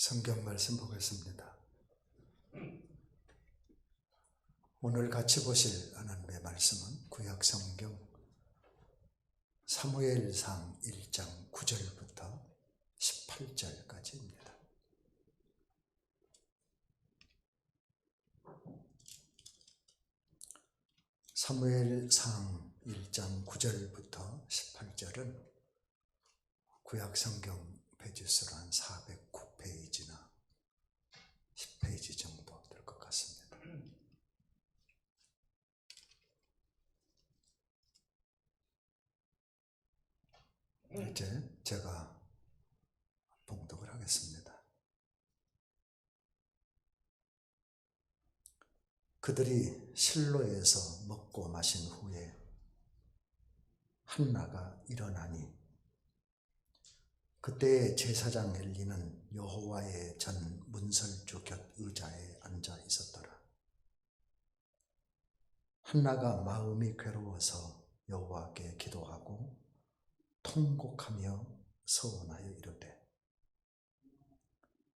성경 말씀 보겠습니다. 오늘 같이 보실 하나님의 말씀은 구약 성경 사무엘상 1장 9절부터 18절까지입니다. 사무엘상 1장 9절부터 18절은 구약 성경 페이지수로 한 409페이지나 10페이지 정도 될 것 같습니다. 이제 제가 봉독을 하겠습니다. 그들이 실로에서 먹고 마신 후에 한나가 일어나니 그때 제사장 엘리는 여호와의 전 문설주 곁 의자에 앉아 있었더라. 한나가 마음이 괴로워서 여호와께 기도하고 통곡하며 서원하여 이르되,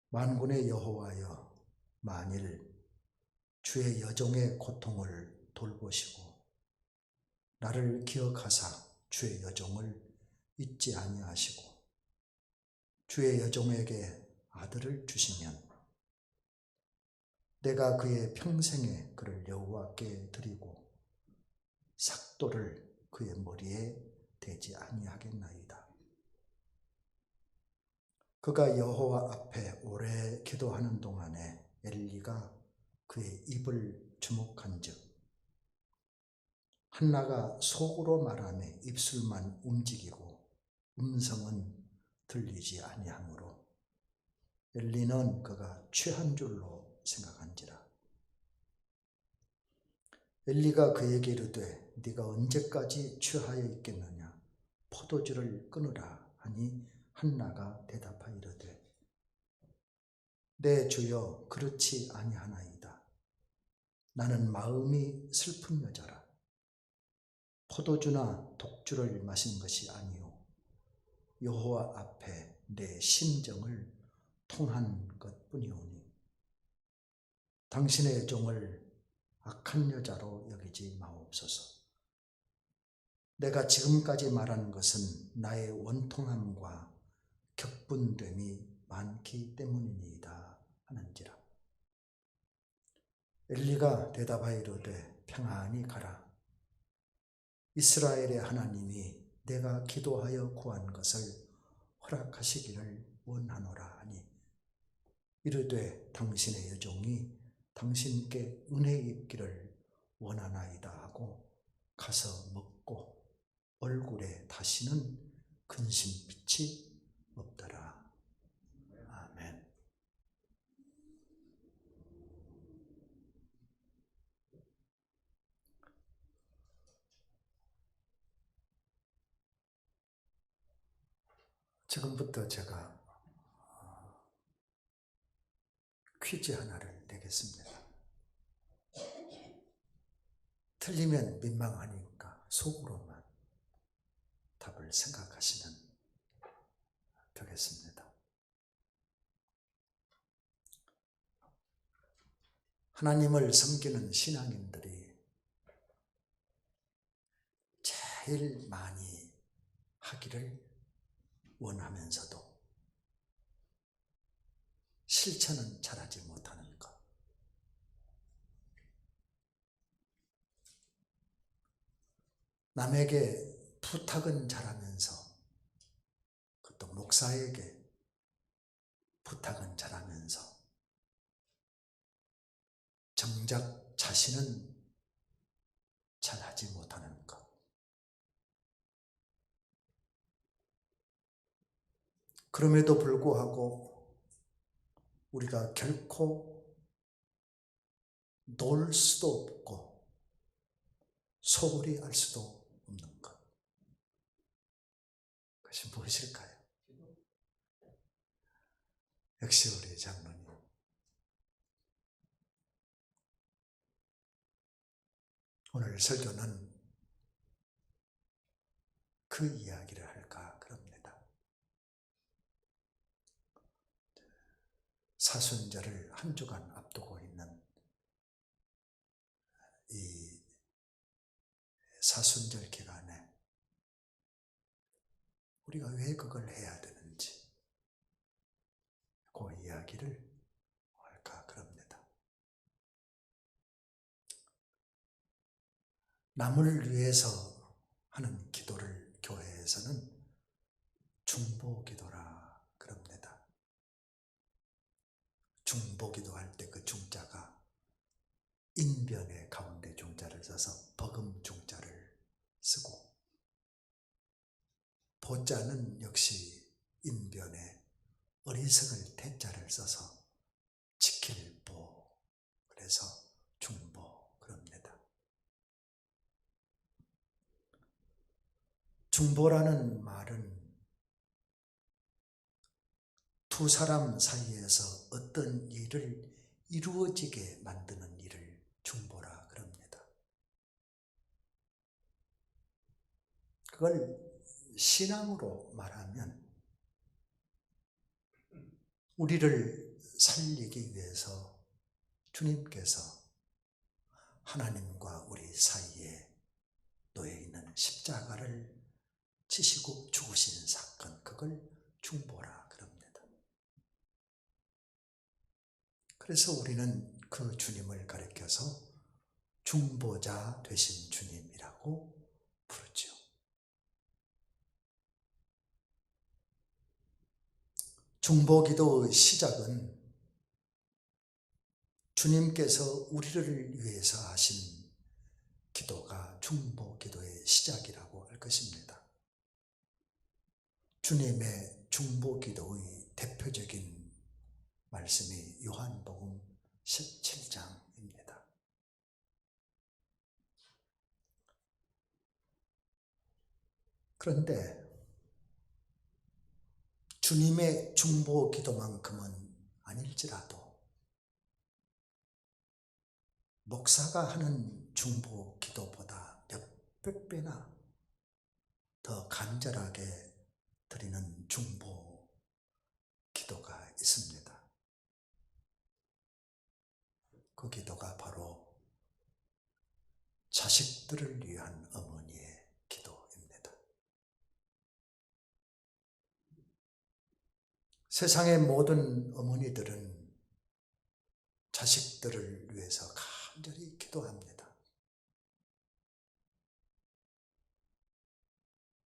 만군의 여호와여, 만일 주의 여종의 고통을 돌보시고 나를 기억하사 주의 여종을 잊지 아니하시고 주의 여종에게 아들을 주시면 내가 그의 평생에 그를 여호와께 드리고 삭도를 그의 머리에 대지 아니하겠나이다. 그가 여호와 앞에 오래 기도하는 동안에 엘리가 그의 입을 주목한즉 한나가 속으로 말하며 입술만 움직이고 음성은 들리지 아니하므로 엘리는 그가 취한 줄로 생각한지라. 엘리가 그에게 이르되, 네가 언제까지 취하여 있겠느냐? 포도주를 끊으라 하니 한나가 대답하여 이르되, 내 주여, 그렇지 아니하나이다. 나는 마음이 슬픈 여자라. 포도주나 독주를 마신 것이 아니요 여호와 앞에 내 심정을 통한 것뿐이오니 당신의 종을 악한 여자로 여기지 마옵소서. 내가 지금까지 말한 것은 나의 원통함과 격분됨이 많기 때문이니이다 하는지라. 엘리가 대답하여 이르되, 평안히 가라. 이스라엘의 하나님이 내가 기도하여 구한 것을 허락하시기를 원하노라 하니 이르되, 당신의 여종이 당신께 은혜 입기를 원하나이다 하고 가서 먹고 얼굴에 다시는 근심빛이 없더라. 아멘. 지금부터 제가 퀴즈 하나를 내겠습니다. 틀리면 민망하니까 속으로만 답을 생각하시면 되겠습니다. 하나님을 섬기는 신앙인들이 제일 많이 하기를 원하면서도 실천은 잘하지 못하는 것. 남에게 부탁은 잘하면서, 그것도 목사에게 부탁은 잘하면서 정작 자신은 잘하지 못하는 것. 그럼에도 불구하고 우리가 결코 놓을 수도 없고 소홀히 할 수도 없는 것. 그것이 무엇일까요? 역시 우리 장로님. 오늘 설교는 그 이야기를 할까 그럽니다. 사순절을 한 주간 앞두고 있는 이 사순절 기간에 우리가 왜 그걸 해야 되는지 그 이야기를 할까 그럽니다. 남을 위해서 하는 기도를 교회에서는 중보기도라 그럽니다. 중보기도할 때 그 중자가 인변의 가운데 중자를 써서 버금 중자를 쓰고, 보자는 역시 인변에 어리석을 태자를 써서 지킬 보, 그래서 중보 그럽니다. 중보라는 말은 두 사람 사이에서 어떤 일을 이루어지게 만드는 일을 중보라 그럽니다. 그걸 신앙으로 말하면 우리를 살리기 위해서 주님께서 하나님과 우리 사이에 놓여 있는 십자가를 지시고 죽으신 사건, 그걸 중보라 그럽니다. 그래서 우리는 그 주님을 가리켜서 중보자 되신 주님이라고 부르죠. 중보기도의 시작은 주님께서 우리를 위해서 하신 기도가 중보기도의 시작이라고 할 것입니다. 주님의 중보기도의 대표적인 말씀이 요한복음 17장입니다. 그런데 주님의 중보기도만큼은 아닐지라도 목사가 하는 중보기도보다 몇백 배나 더 간절하게 드리는 중보기도가 있습니다. 그 기도가 바로 자식들을 위한 어머니의 기도입니다. 세상의 모든 어머니들은 자식들을 위해서 간절히 기도합니다.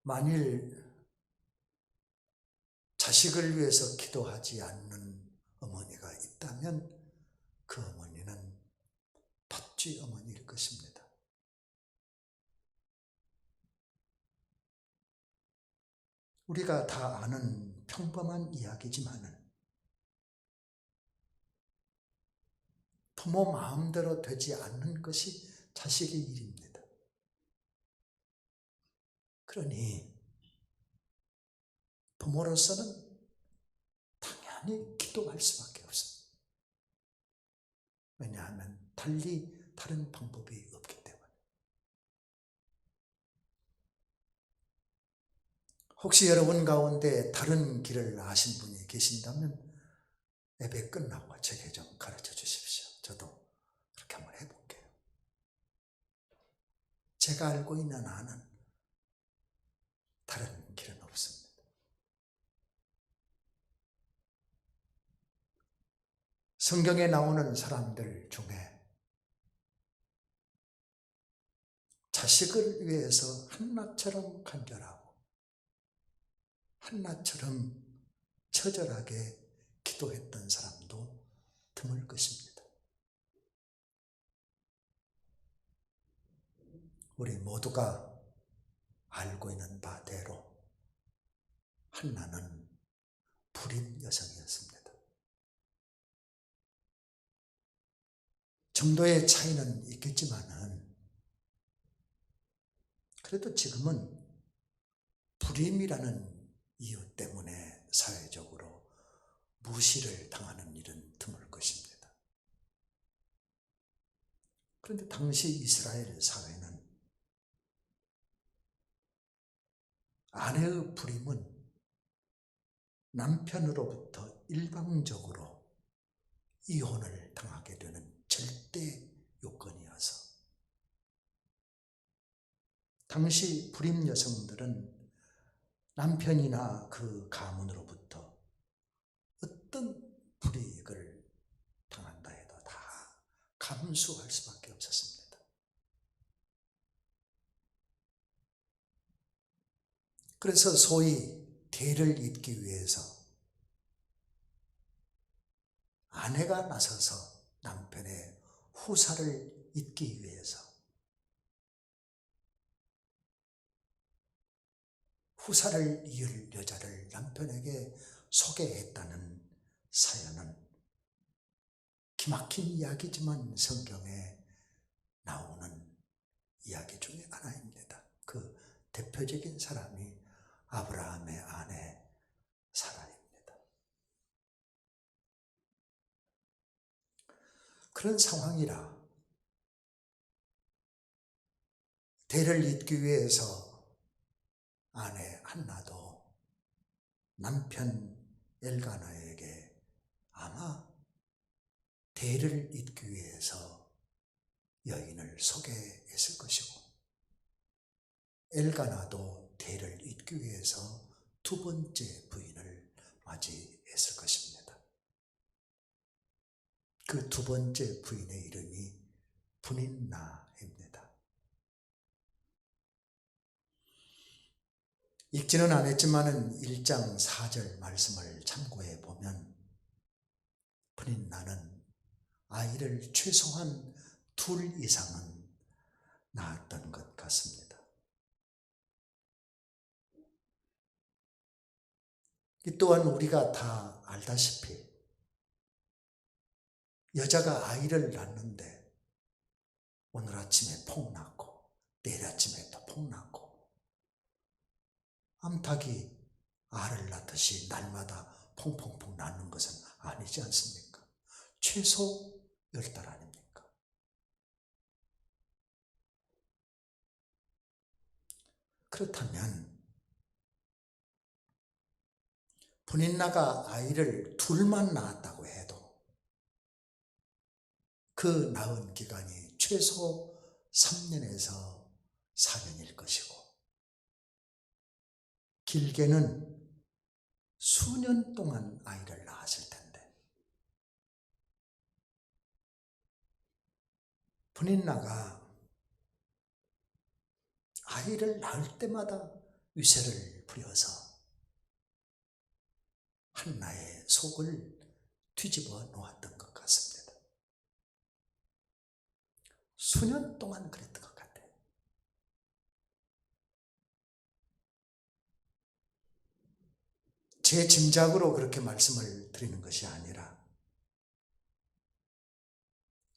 만일 자식을 위해서 기도하지 않는 어머니가 있다면 그 어머니는 팥쥐 어머니일 것입니다. 우리가 다 아는 평범한 이야기지만은 부모 마음대로 되지 않는 것이 자식의 일입니다. 그러니 부모로서는 당연히 기도할 수밖에 없습니다. 왜냐하면 달리 다른 방법이 없기 때문에. 혹시 여러분 가운데 다른 길을 아신 분이 계신다면 예배 끝나고 제게 좀 가르쳐 주십시오. 저도 그렇게 한번 해볼게요. 제가 알고 있는 한은 다른 길은 없습니다. 성경에 나오는 사람들 중에 자식을 위해서 한나처럼 간절하고 한나처럼 처절하게 기도했던 사람도 드물 것입니다. 우리 모두가 알고 있는 바대로 한나는 불임 여성이었습니다. 정도의 차이는 있겠지만은 그래도 지금은 불임이라는 이유 때문에 사회적으로 무시를 당하는 일은 드물 것입니다. 그런데 당시 이스라엘 사회는 아내의 불임은 남편으로부터 일방적으로 이혼을 당하게 되는 절대 요건이어서 당시 불임 여성들은 남편이나 그 가문으로부터 어떤 불이익을 당한다 해도 다 감수할 수밖에 없었습니다. 그래서 소위 대를 잇기 위해서 아내가 나서서 남편의 후사를 잇기 위해서 후사를 이을 여자를 남편에게 소개했다는 사연은 기막힌 이야기지만 성경에 나오는 이야기 중에 하나입니다. 그 대표적인 사람이 아브라함의 아내 사라입니다. 그런 상황이라 대를 잇기 위해서 아내 한나도 남편 엘가나에게 아마 대를 잇기 위해서 여인을 소개했을 것이고 엘가나도 대를 잇기 위해서 두 번째 부인을 맞이했을 것입니다. 그 두 번째 부인의 이름이 분인나입니다. 읽지는 않았지만 1장 4절 말씀을 참고해 보면 분인나는 아이를 최소한 둘 이상은 낳았던 것 같습니다. 이 또한 우리가 다 알다시피 여자가 아이를 낳는데 오늘 아침에 폭 낳고 내일 아침에 또 폭 낳고 암탉이 알을 낳듯이 날마다 퐁퐁퐁 낳는 것은 아니지 않습니까? 최소 10달 아닙니까? 그렇다면 분인나가 아이를 둘만 낳았다고 해도 그 낳은 기간이 최소 3년에서 4년일 것이고 길게는 수년 동안 아이를 낳았을 텐데 분인나가 아이를 낳을 때마다 위세를 부려서 한나의 속을 뒤집어 놓았던 것 같습니다. 수년 동안 그랬던 것 같아요. 제 짐작으로 그렇게 말씀을 드리는 것이 아니라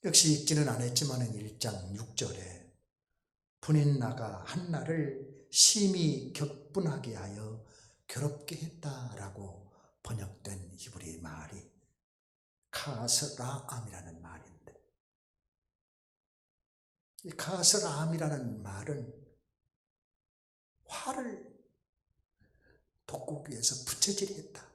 역시 읽지는 않았지만 1장 6절에 분인나가 한나를 심히 격분하게 하여 괴롭게 했다라고 번역된 히브리 말이 카스라암이라는 말인데 이 카스라암이라는 말은 화를 돋구기 위해서 부채질했다.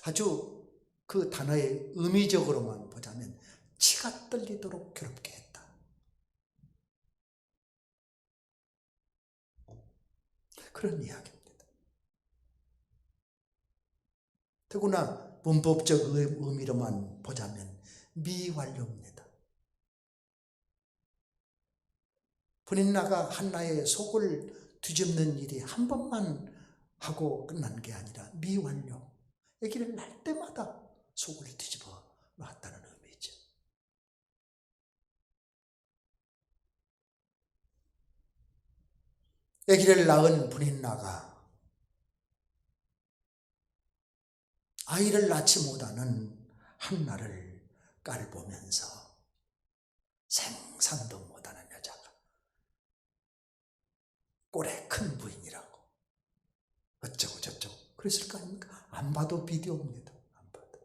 아주 그 단어의 의미적으로만 보자면 치가 떨리도록 괴롭게 했다. 그런 이야기입니다. 더구나 문법적 의미로만 보자면 미완료입니다. 분인나가 한나의 속을 뒤집는 일이 한 번만 하고 끝난 게 아니라 미완료. 아기를 낳을 때마다 속을 뒤집어 놨다는 의미죠. 아기를 낳은 분인나가 아이를 낳지 못하는 한나를 깔보면서 생산도 못하는 여자가 꼴에 큰 부인이라고 어쩌고 저쩌고 그랬을 거 아닙니까? 안 봐도 비디오입니다. 안 봐도.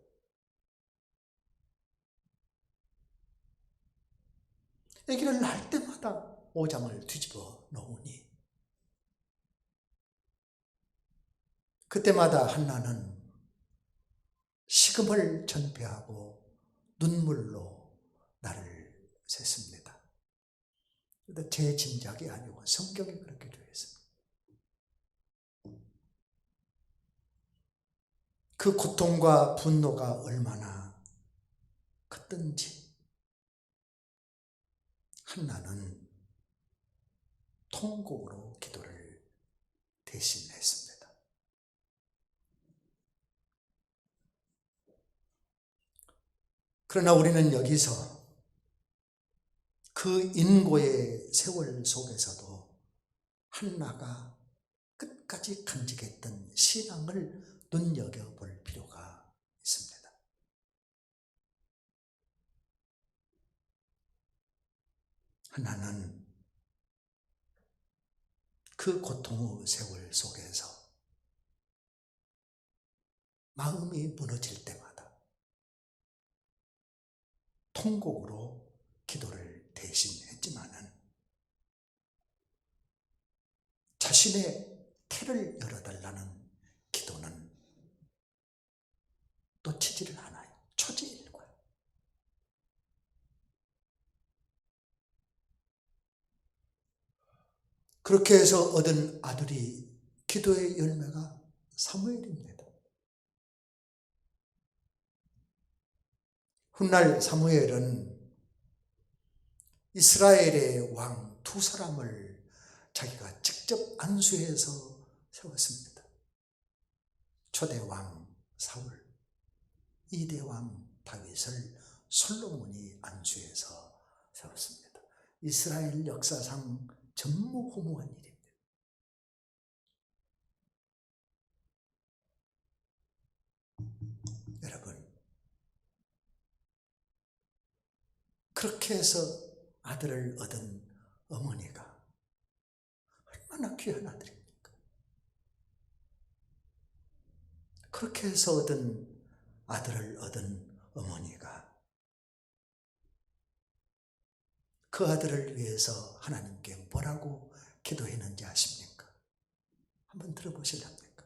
아기를 낳을 때마다 오장을 뒤집어 놓으니 그때마다 한나는 식음을 전폐하고 눈물로 나를 샜습니다. 제 짐작이 아니고 성경이 그렇게 되어 있습니다. 그 고통과 분노가 얼마나 컸던지 한나는 통곡으로 기도를 대신했습니다. 그러나 우리는 여기서 그 인고의 세월 속에서도 한나가 끝까지 간직했던 신앙을 눈여겨볼 필요가 있습니다. 한나는 그 고통의 세월 속에서 마음이 무너질 때마다 통곡으로 기도를 대신했지만은 자신의 태를 열어달라는 기도는 놓치지를 않아요. 초지일관. 그렇게 해서 얻은 아들이 기도의 열매가 사무엘입니다. 훗날 사무엘은 이스라엘의 왕 두 사람을 자기가 직접 안수해서 세웠습니다. 초대왕 사울, 이대왕 다윗을 솔로몬이 안수해서 세웠습니다. 이스라엘 역사상 전무후무한 일입니다. 여러분, 그렇게 해서 아들을 얻은 어머니가 얼마나 귀한 아들입니까? 그렇게 해서 얻은 아들을 얻은 어머니가 그 아들을 위해서 하나님께 뭐라고 기도했는지 아십니까? 한번 들어보실랍니까?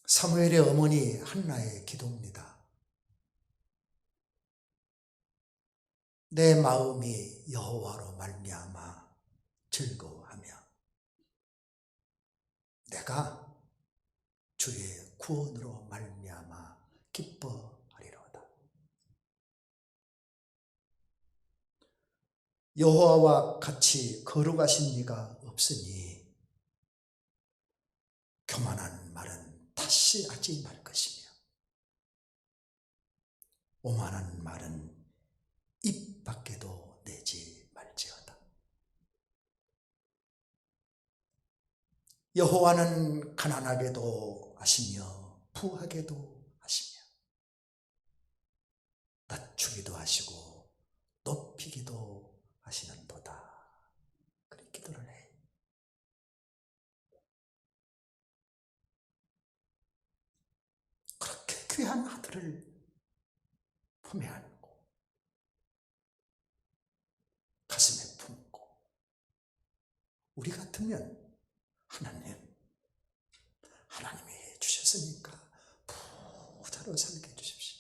사무엘의 어머니 한나의 기도입니다. 내 마음이 여호와로 말미암아 즐거워하며 내가 주의 구원으로 말미암아 기뻐하리로다. 여호와와 같이 거룩하신 이가 없으니 교만한 말은 다시 하지 말 것이며 오만한 말은 입 밖에도 내지 말지어다. 여호와는 가난하게도 하시며 부하게도 하시며 낮추기도 하시고 높이기도 하시는도다. 그렇게 기도를 해. 그렇게 귀한 아들을 품에 안고 가슴에 품고 우리 같으면 하나님이 주셨으니까 부자로 살게 해주십시오.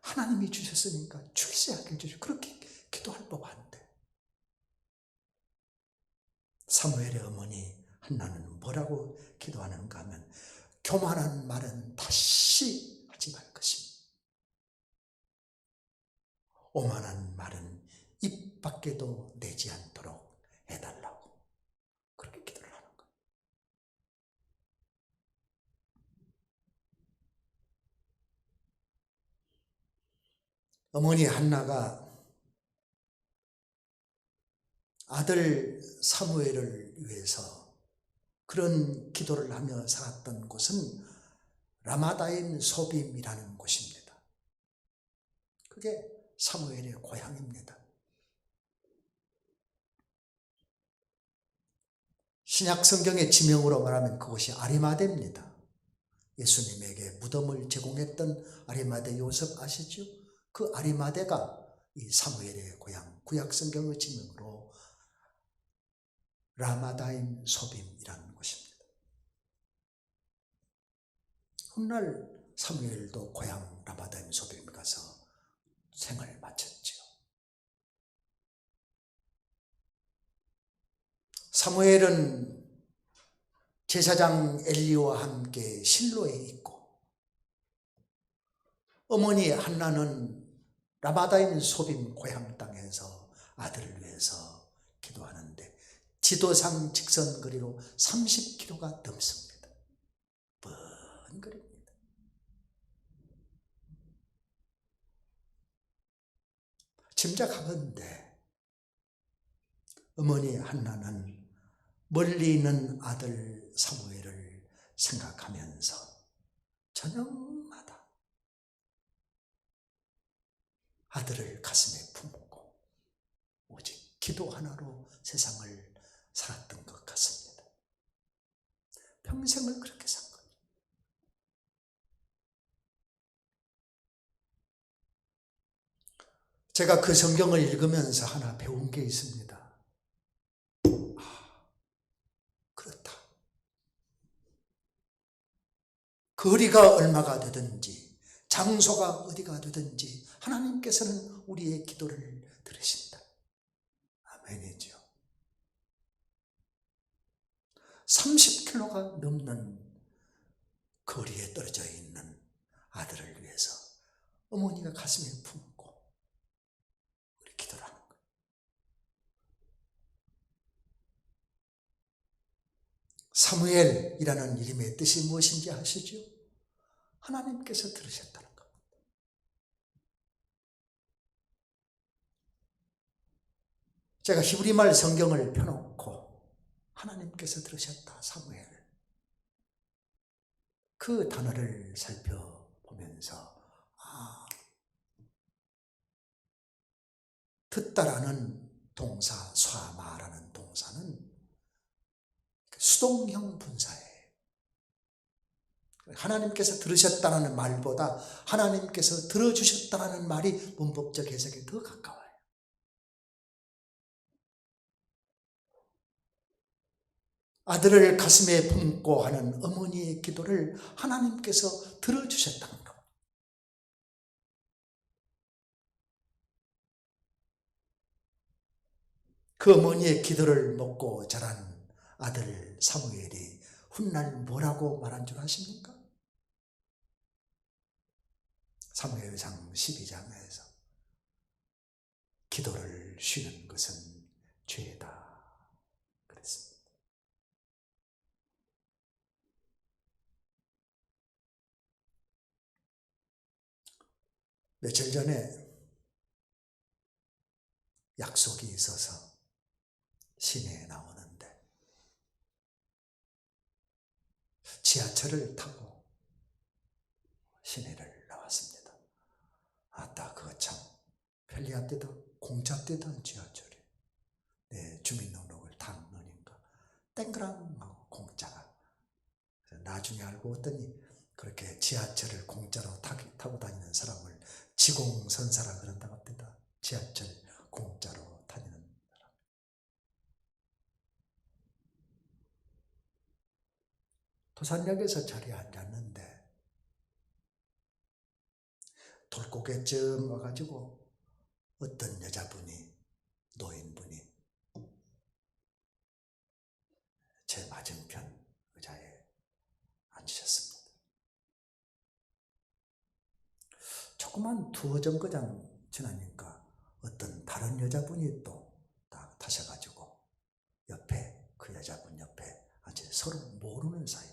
하나님이 주셨으니까 출세하게 해주십시오. 그렇게 기도할 법한데 사무엘의 어머니 한나는 뭐라고 기도하는가 하면 교만한 말은 다시 하지 말 것이며 오만한 말은 입 밖에도 내지 않도록 해달라고 그렇게 기도를 하는 거예요. 어머니 한나가 아들 사무엘을 위해서 그런 기도를 하며 살았던 곳은 라마다임 소빔이라는 곳입니다. 그게 사무엘의 고향입니다. 신약 성경의 지명으로 말하면 그곳이 아리마대입니다. 예수님에게 무덤을 제공했던 아리마대 요셉 아시죠? 그 아리마대가 이 사무엘의 고향 구약 성경의 지명으로 라마다임 소빔이라는 곳입니다. 훗날 사무엘도 고향 라마다임 소빔 가서 생을 마쳤지요. 사무엘은 제사장 엘리와 함께 실로에 있고, 어머니 한나는 라마다임 소빔 고향 땅에서 아들을 위해서 기도하는데 지도상 직선거리로 30km가 넘습니다. 먼 거리입니다. 짐작하건대 어머니 한나는 멀리 있는 아들 사무엘을 생각하면서 저녁마다 아들을 가슴에 품고 오직 기도 하나로 세상을 살았던 것 같습니다. 평생을 그렇게 산 거예요. 제가 그 성경을 읽으면서 하나 배운 게 있습니다. 그렇다. 거리가 얼마가 되든지 장소가 어디가 되든지 하나님께서는 우리의 기도를 들으신다. 아멘이죠. 30km가 넘는 거리에 떨어져 있는 아들을 위해서 어머니가 가슴에 품고 우리 기도를 하는 거예요. 사무엘이라는 이름의 뜻이 무엇인지 아시죠? 하나님께서 들으셨다는 겁니다. 제가 히브리말 성경을 펴놓고 하나님께서 들으셨다, 사무엘. 그 단어를 살펴보면서 듣다라는 동사, 쏴마라는 동사는 수동형 분사예요. 하나님께서 들으셨다는 말보다 하나님께서 들어주셨다는 말이 문법적 해석에 더 가까워요. 아들을 가슴에 품고 하는 어머니의 기도를 하나님께서 들어주셨다는 겁니다. 그 어머니의 기도를 먹고 자란 아들 사무엘이 훗날 뭐라고 말한 줄 아십니까? 사무엘상 12장에서 기도를 쉬는 것은 죄다 그랬습니다. 며칠 전에 약속이 있어서 시내에 나오는데 지하철을 타고 시내를 나왔습니다. 아따, 그거 참 편리하대도 공짜대던 지하철이 내 주민등록을 딱 넣으니까 땡그랑 하고 공짜가. 나중에 알고 봤더니 그렇게 지하철을 공짜로 타고 다니는 사람을 지공선사라 그런다고 합니다. 지하철 공짜로 다니는 사람. 도산역에서 자리에 앉았는데 돌고개쯤 와가지고 어떤 여자분이, 노인분이 제 맞은편 의자에 앉으셨습니다. 조그만 두어 정거장 지나니까 어떤 다른 여자분이 또 딱 타셔가지고 옆에, 그 여자분 옆에 앉아 서로 모르는 사이.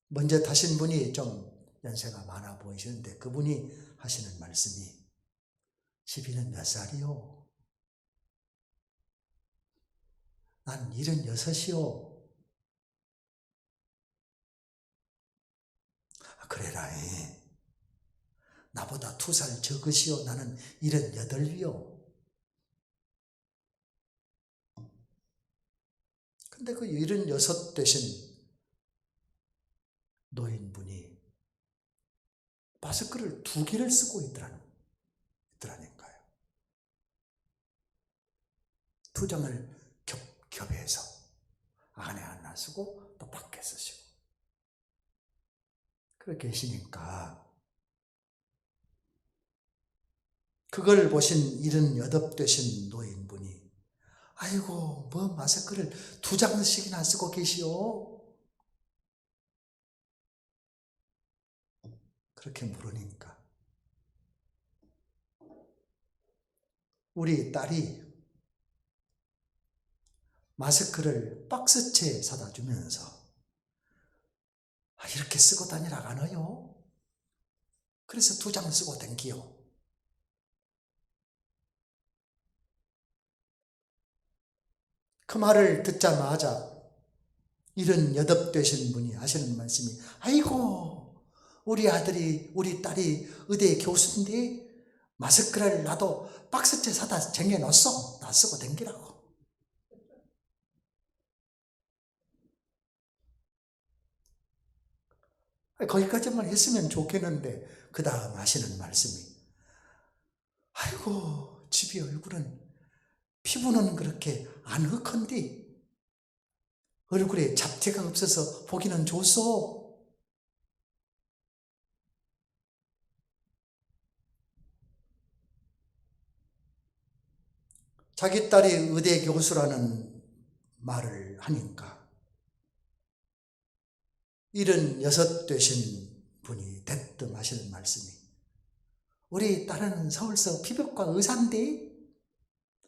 먼저 타신 분이 좀 연세가 많아 보이시는데 그분이 하시는 말씀이, 시비는 몇 살이요? 난 76이요. 그래라. 나보다 2살 적으시오. 나는 78이요. 근데 그 76 되신 노인분이 마스크를 2개를 쓰고 있더라니까요. 두 장을 겹해서 안에 하나 쓰고 또 밖에 쓰시고 그렇게 계시니까 그걸 보신 78 되신 노인분이 아이고 뭐 마스크를 2장씩이나 쓰고 계시오? 그렇게 물으니까 우리 딸이 마스크를 박스채 사다 주면서 이렇게 쓰고 다니라 하나요? 그래서 2장 쓰고 댕기요. 그 말을 듣자마자 78 되신 분이 하시는 말씀이 아이고 우리 아들이 우리 딸이 의대 교수인데 마스크를 나도 박스채 사다 쟁여놨어. 나 쓰고 댕기라고. 거기까지만 했으면 좋겠는데 그 다음 하시는 말씀이 아이고 집이 얼굴은 피부는 그렇게 안 흑한디 얼굴에 잡티가 없어서 보기는 좋소. 자기 딸이 의대 교수라는 말을 하니까 76 되신 분이 대뜸 하시는 말씀이 우리 딸은 서울서 피부과 의사인데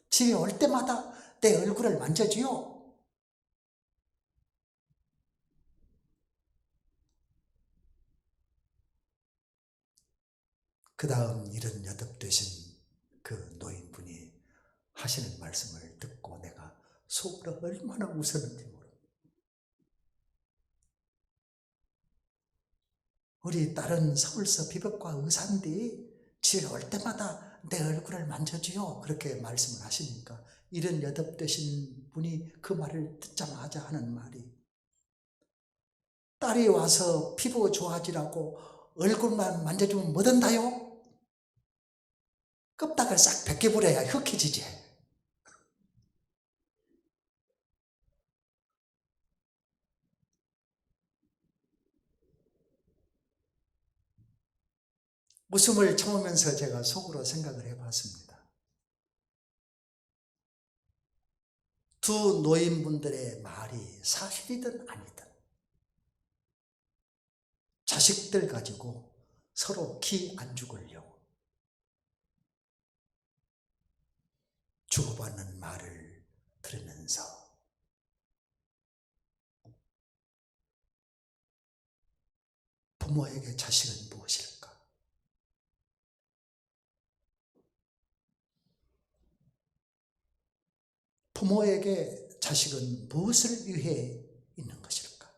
집에 올 때마다 내 얼굴을 만져줘요. 그 다음 78 되신 그 노인분이 하시는 말씀을 듣고 내가 속으로 얼마나 웃었는지 모릅니다. 우리 딸은 서울서 피부과 의사인데 집에 올 때마다 내 얼굴을 만져줘요. 그렇게 말씀을 하시니까 78 되신 분이 그 말을 듣자마자 하는 말이 딸이 와서 피부 좋아지라고 얼굴만 만져주면 뭐든다요? 껍데기를 싹 벗겨버려야 흑해지지. 웃음을 참으면서 제가 속으로 생각을 해봤습니다. 두 노인분들의 말이 사실이든 아니든 자식들 가지고 서로 기 안 죽으려고 주고받는 말을 들으면서 부모에게 자식은 무엇일까? 부모에게 자식은 무엇을 위해 있는 것일까?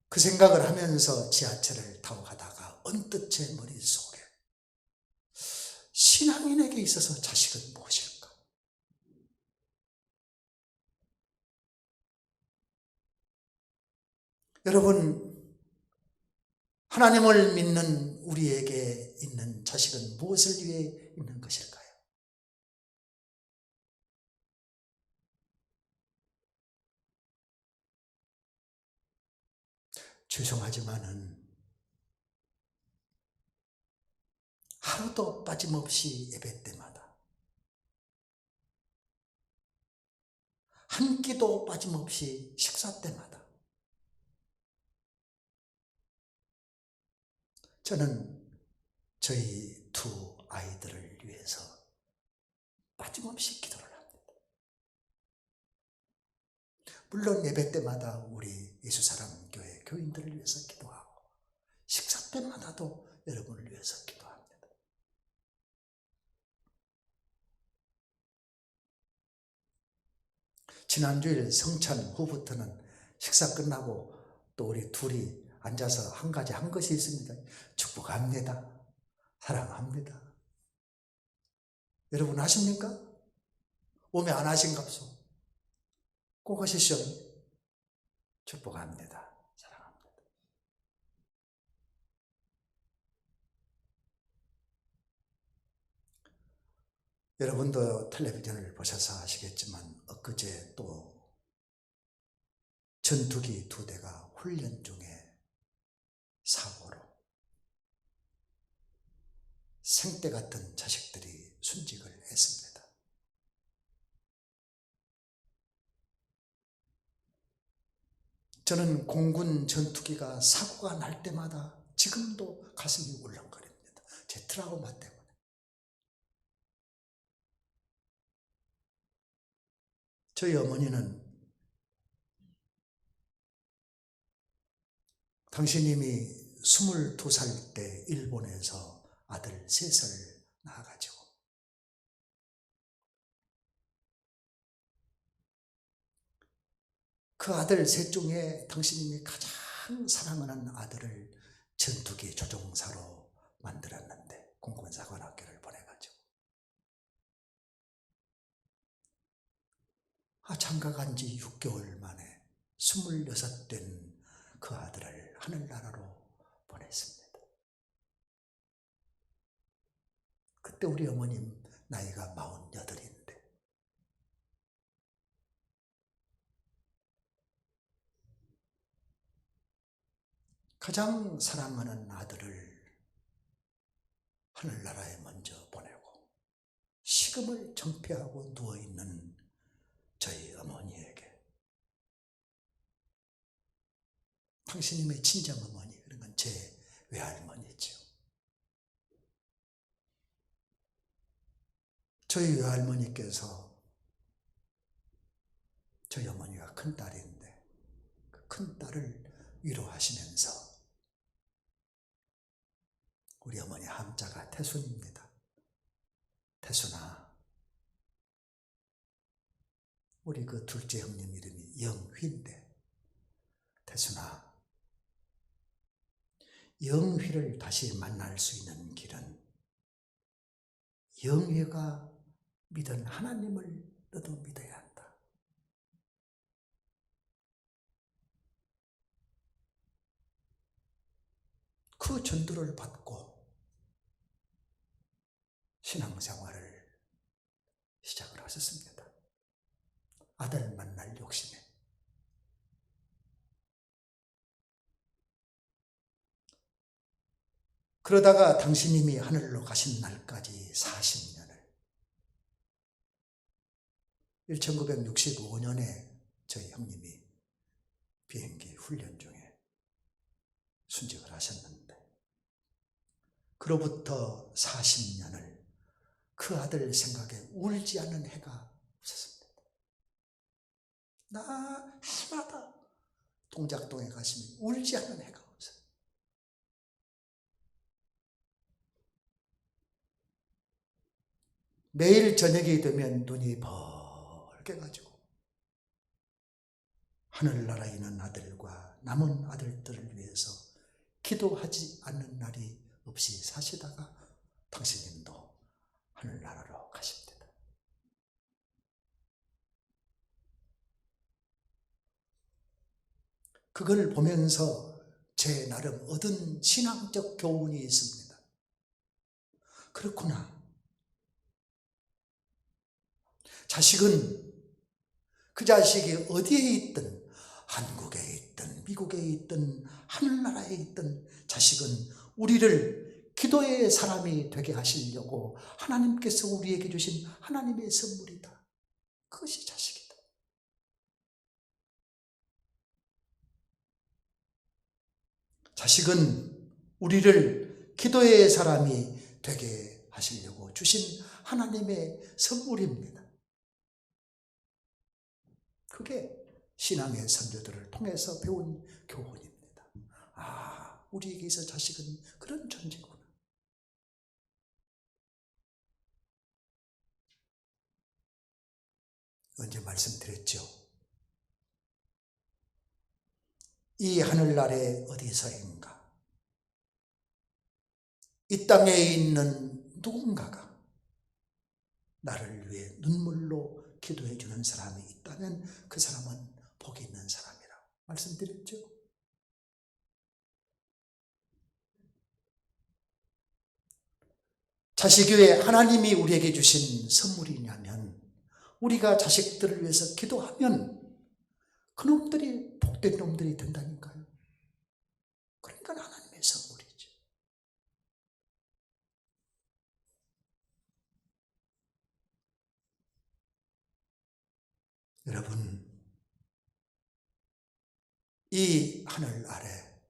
그 생각을 하면서 지하철을 타고 가다가 언뜻 제 머릿속에 신앙인에게 있어서 자식은 무엇일까? 여러분, 하나님을 믿는 우리에게 있는 자식은 무엇을 위해 있는 것일까요? 죄송하지만은 하루도 빠짐없이 예배 때마다 한 끼도 빠짐없이 식사 때마다 저는 저희 두 아이들을 위해서 빠짐없이 기도를 합니다. 물론 예배 때마다 우리 예수사랑교회 교인들을 위해서 기도하고 식사 때마다도 여러분을 위해서 기도합니다. 지난주일 성찬 후부터는 식사 끝나고 또 우리 둘이 앉아서 한 가지 한 것이 있습니다. 축복합니다. 사랑합니다. 여러분 하십니까? 오면 안 하신갑소? 꼭 하시죠. 축복합니다. 사랑합니다. 여러분도 텔레비전을 보셔서 아시겠지만 엊그제 또 전투기 2대가 훈련 중에 사고로 생떼 같은 자식들이 순직을 했습니다. 저는 공군 전투기가 사고가 날 때마다 지금도 가슴이 울렁거립니다. 제 트라우마 때문에. 저희 어머니는 당신님이 22살 때 일본에서 아들 3살 낳아가지고 그 아들 3 중에 당신님이 가장 사랑하는 아들을 전투기 조종사로 만들었는데 공군사관학교를 보내가지고 장가 간 지 6개월 만에 26 된 그 아들을 하늘나라로 보냈습니다. 그때 우리 어머님 나이가 48인데 가장 사랑하는 아들을 하늘나라에 먼저 보내고 식음을 정폐하고 누워있는 저희 어머니에게 당신님의 친정어머니, 그런 건 제 외할머니죠. 저희 외할머니께서 저희 어머니가 큰딸인데 그 큰딸을 위로하시면서 우리 어머니 함자가 태순입니다. 태순아, 우리 그 둘째 형님 이름이 영휘인데 태순아, 영휘를 다시 만날 수 있는 길은 영휘가 믿은 하나님을 너도 믿어야 한다. 그 전도를 받고 신앙생활을 시작을 하셨습니다. 아들 만날 욕심에. 그러다가 당신님이 하늘로 가신 날까지 40년을 1965년에 저희 형님이 비행기 훈련 중에 순직을 하셨는데 그로부터 40년을 그 아들 생각에 울지 않는 해가 없었습니다. 나 해마다 동작동에 가시면 울지 않는 해가 없어요. 매일 저녁이 되면 눈이 벌게 가지고 하늘나라에 있는 아들과 남은 아들들을 위해서 기도하지 않는 날이 없이 사시다가 당신님도 하늘나라로 가십니다. 그걸 보면서 제 나름 얻은 신앙적 교훈이 있습니다. 그렇구나. 자식은 그 자식이 어디에 있든 한국에 있든 미국에 있든 하늘나라에 있든 자식은 우리를 기도의 사람이 되게 하시려고 하나님께서 우리에게 주신 하나님의 선물이다. 그것이 자식이다. 자식은 우리를 기도의 사람이 되게 하시려고 주신 하나님의 선물입니다. 그게 신앙의 선조들을 통해서 배운 교훈입니다. 우리에게서 자식은 그런 존재구나. 언제 말씀드렸죠? 이 하늘나라에 어디서인가 이 땅에 있는 누군가가 나를 위해 눈물로 기도해 주는 사람이 있다면 그 사람은 복이 있는 사람이라고 말씀드렸죠. 자식 외에 하나님이 우리에게 주신 선물이냐면 우리가 자식들을 위해서 기도하면 그놈들이 복된 놈들이 된다니까요. 그러니까 하나님의 선물이죠. 여러분, 이 하늘 아래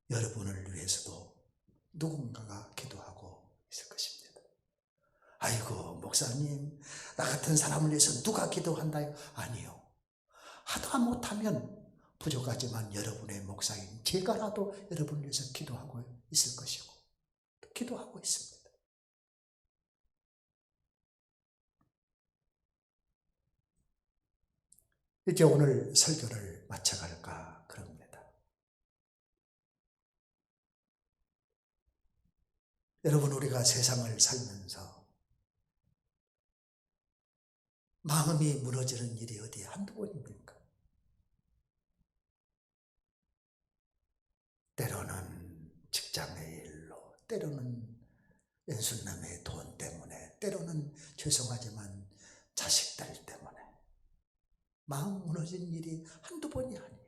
여러분을 위해서도 누군가가 기도하고 있을 것입니다. 아이고 목사님, 나 같은 사람을 위해서 누가 기도한다요? 아니요. 하다 못하면 부족하지만 여러분의 목사인 제가라도 여러분을 위해서 기도하고 있을 것이고 기도하고 있습니다. 이제 오늘 설교를 마쳐갈까 그럽니다. 여러분, 우리가 세상을 살면서 마음이 무너지는 일이 어디 한두 번입니까? 때로는 직장의 일로, 때로는 왼손남의 돈 때문에, 때로는 죄송하지만 자식들 때문에 마음 무너진 일이 한두 번이 아니에요.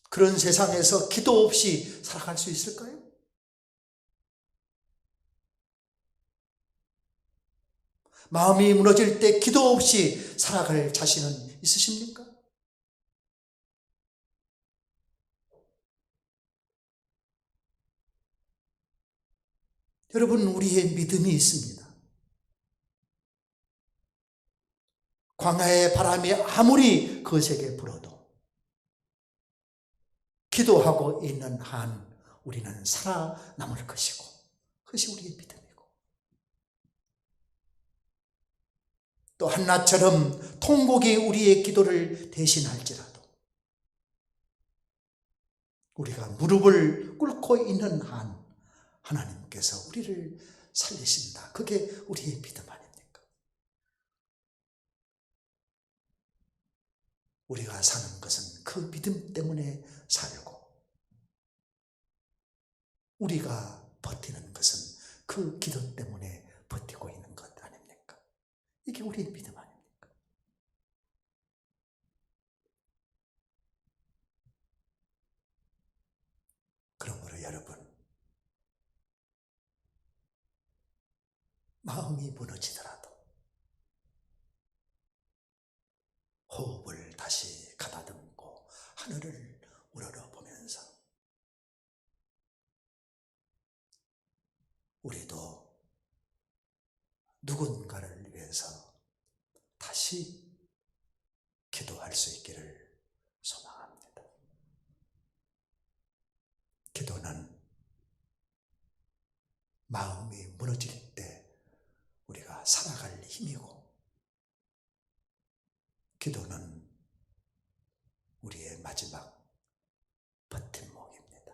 그런 세상에서 기도 없이 살아갈 수 있을까요? 마음이 무너질 때 기도 없이 살아갈 자신은 있으십니까? 여러분, 우리의 믿음이 있습니다. 광야의 바람이 아무리 거세게 불어도 기도하고 있는 한 우리는 살아남을 것이고, 그것이 우리의 믿음이고, 또 한나처럼 통곡이 우리의 기도를 대신할지라도 우리가 무릎을 꿇고 있는 한 하나님께서 우리를 살리신다. 그게 우리의 믿음 아닙니까? 우리가 사는 것은 그 믿음 때문에 살고, 우리가 버티는 것은 그 기도 때문에 버티고 있는 것 아닙니까? 이게 우리의 믿음 아닙니까? 그러므로 여러분, 마음이 무너지더라도 호흡을 다시 가다듬고 하늘을 우러러보면서 우리도 누군가를 위해서 다시 기도할 수 있기를 소망합니다. 기도는 마음이 무너질 때 우리가 살아갈 힘이고, 기도는 우리의 마지막 버팀목입니다.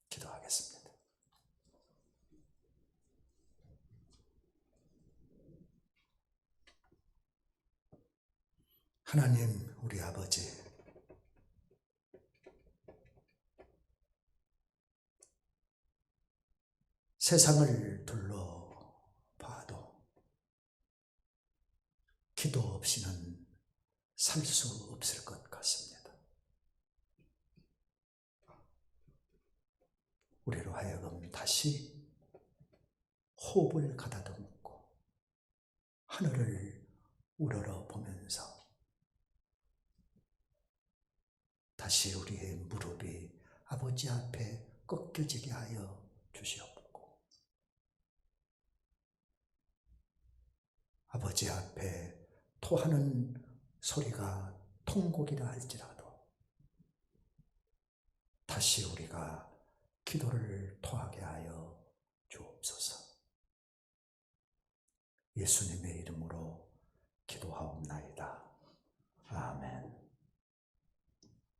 기도하겠습니다. 하나님, 우리 아버지, 세상을 둘러봐도 기도 없이는 살 수 없을 것 같습니다. 우리로 하여금 다시 호흡을 가다듬고 하늘을 우러러보면서 다시 우리의 무릎이 아버지 앞에 꺾여지게 하여 주시옵고, 아버지 앞에 토하는 소리가 통곡이라 할지라도 다시 우리가 기도를 토하게 하여 주옵소서. 예수님의 이름으로 기도하옵나이다. 아멘.